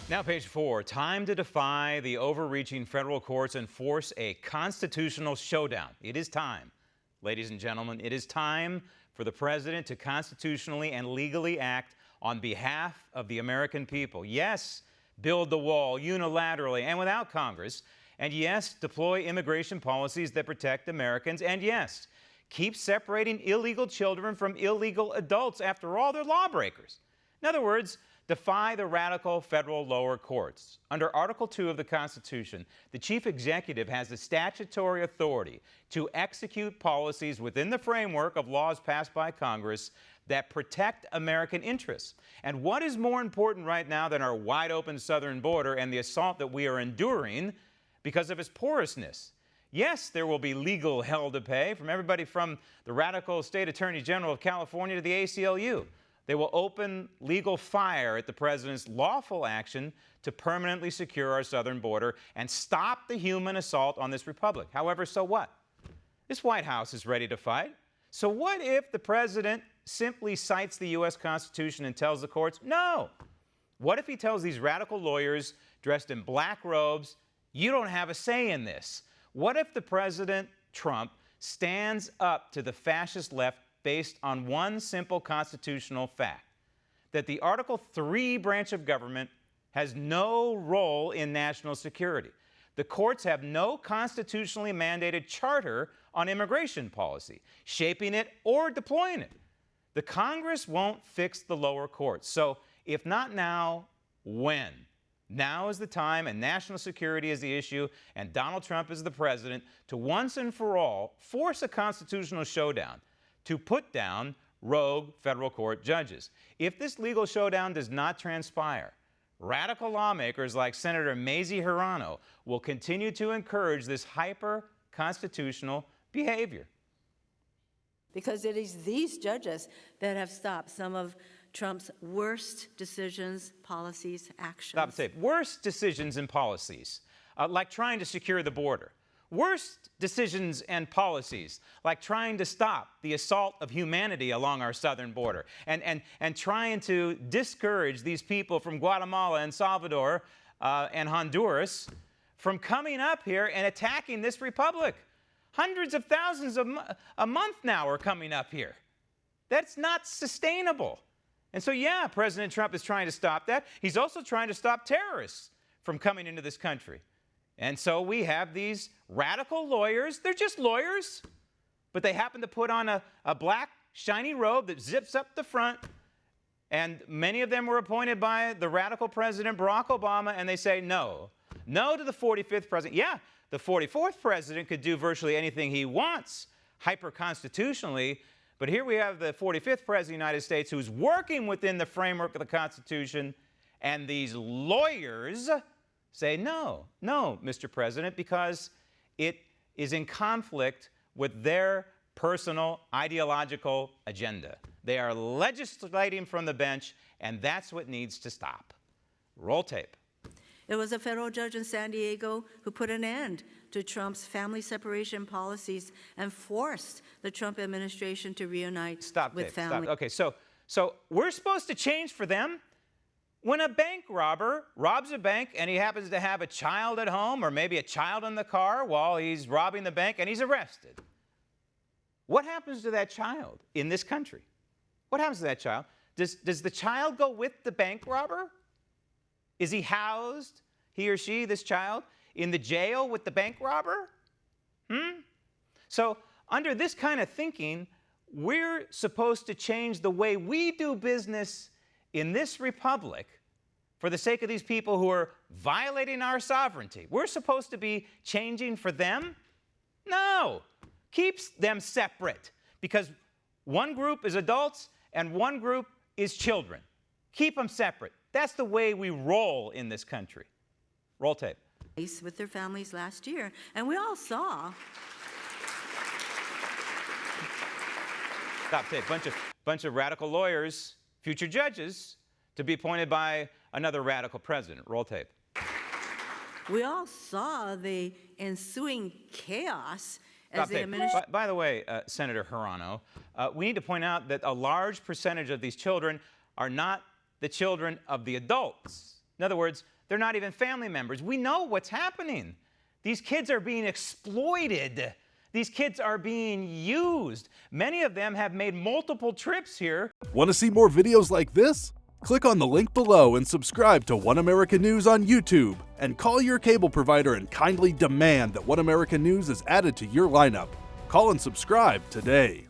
Now, page 4, time to defy the overreaching federal courts and force a constitutional showdown. It is time, ladies and gentlemen, it is time for the president to constitutionally and legally act on behalf of the American people. Yes, build the wall unilaterally and without Congress. And yes, deploy immigration policies that protect Americans. And yes, keep separating illegal children from illegal adults. After all, they're lawbreakers. In other words, defy the radical federal lower courts. Under Article 2 of the Constitution, the chief executive has the statutory authority to execute policies within the framework of laws passed by Congress that protect American interests. And what is more important right now than our wide open southern border and the assault that we are enduring because of its porousness? Yes, there will be legal hell to pay from everybody from the radical state attorney general of California to the ACLU. They will open legal fire at the president's lawful action to permanently secure our southern border and stop the human assault on this republic. However, so what? This White House is ready to fight. So what if the president simply cites the U.S. Constitution and tells the courts, no? What if he tells these radical lawyers dressed in black robes, you don't have a say in this? What if the President Trump stands up to the fascist left based on one simple constitutional fact, that the Article 3 branch of government has no role in national security? The courts have no constitutionally mandated charter on immigration policy, shaping it or deploying it. The Congress won't fix the lower courts. So if not now, when? Now is the time, and national security is the issue, and Donald Trump is the president, to once and for all force a constitutional showdown to put down rogue federal court judges. If this legal showdown does not transpire, radical lawmakers like Senator Mazie Hirono will continue to encourage this hyper-constitutional behavior. Because it is these judges that have stopped some of Trump's worst decisions, policies, actions. Stop tape. Worst decisions and policies, like trying to secure the border. Worst decisions and policies, like trying to stop the assault of humanity along our southern border and trying to discourage these people from Guatemala and Salvador and Honduras from coming up here and attacking this republic. Hundreds of thousands a month now are coming up here. That's not sustainable. And so, yeah, President Trump is trying to stop that. He's also trying to stop terrorists from coming into this country. And so we have these radical lawyers. They're just lawyers, but they happen to put on a black, shiny robe that zips up the front. And many of them were appointed by the radical President Barack Obama, and they say no. No to the 45th president. Yeah, the 44th president could do virtually anything he wants, hyper-constitutionally, but here we have the 45th president of the United States who's working within the framework of the Constitution, and these lawyers say, no, Mr. President, because it is in conflict with their personal ideological agenda. They are legislating from the bench, and that's what needs to stop. Roll tape. It was a federal judge in San Diego who put an end to Trump's family separation policies and forced the Trump administration to reunite with families. Stop. Okay, so we're supposed to change for them? When a bank robber robs a bank and he happens to have a child at home or maybe a child in the car while he's robbing the bank and he's arrested, what happens to that child in this country? What happens to that child? Does the child go with the bank robber? Is he housed, he or she, this child, in the jail with the bank robber? So under this kind of thinking, we're supposed to change the way we do business in this republic for the sake of these people who are violating our sovereignty. We're supposed to be changing for them? No. Keeps them separate because one group is adults and one group is children. Keep them separate. That's the way we roll in this country. Roll tape. With their families last year, and we all saw. Stop tape. Bunch of radical lawyers, future judges, to be appointed by another radical president. Roll tape. We all saw the ensuing chaos as the administration. By the way, Senator Hirono, we need to point out that a large percentage of these children are not the children of the adults. In other words, They're not even family members. We know what's happening. These kids are being exploited. These kids are being used. Many of them have made multiple trips here. Want to see more videos like this? Click on the link below and subscribe to One American News on YouTube. And call your cable provider and kindly demand that One American News is added to your lineup. Call and subscribe today.